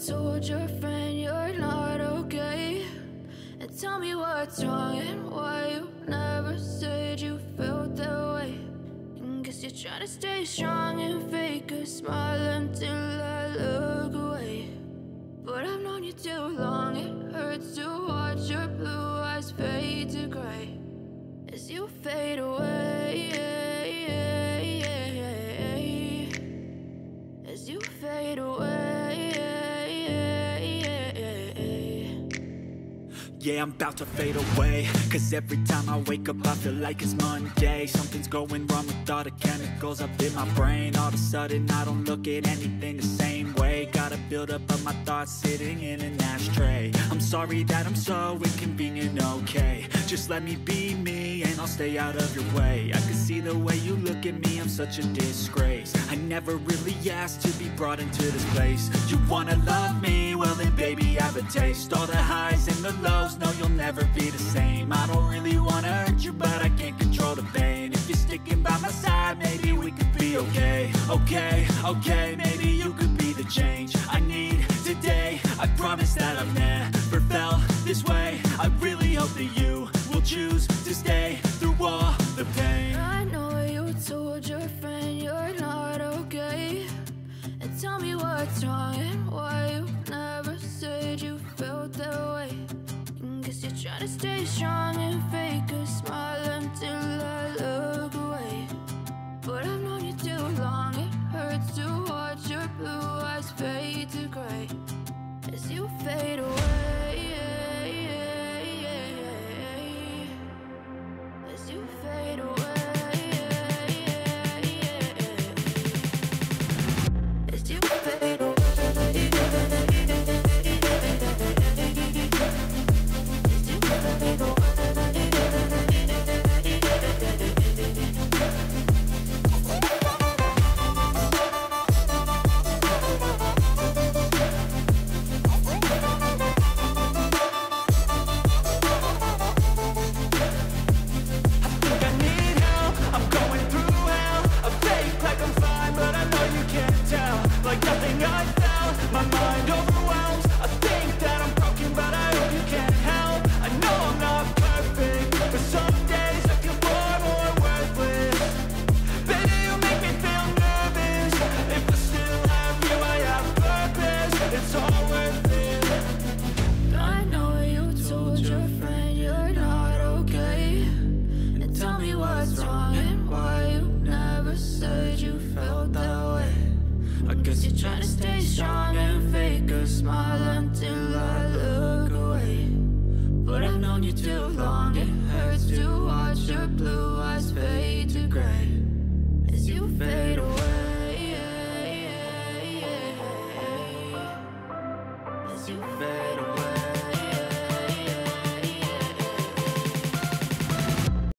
told your friend you're not okay, and tell me what's wrong and why you never said you felt that way. And guess you're trying to stay strong and fake a smile until I look away. But I've known you too long, it hurts to watch your blue eyes fade to gray as you fade away, as you fade away. Yeah, I'm about to fade away, cause every time I wake up I feel like it's Monday. Something's going wrong with all the chemicals up in my brain. All of a sudden I don't look at anything the same way. Gotta build up of my thoughts sitting in an ashtray. I'm sorry that I'm so inconvenient, okay. Just let me be me and I'll stay out of your way. I can see the way you look at me, I'm such a disgrace. I never really asked to be brought into this place. You wanna love me? Well then baby have a taste. All the highs and the lows, no you'll never be the same. I don't really wanna hurt you but I can't control the pain. If you're sticking by my side, maybe we could be okay. Okay, maybe you could be the change I need today. I promise that I've never felt this way. I really hope that you will choose to stay through all the pain. I know you told your friend you're not okay, and tell me what's wrong and why you never said you felt that way. And guess you're trying to stay strong and fake a smile until I look away. But I've known you too long, it hurts to watch your blue eyes fade to gray as you fade away, as you fade away, as you fade away. As you fade away.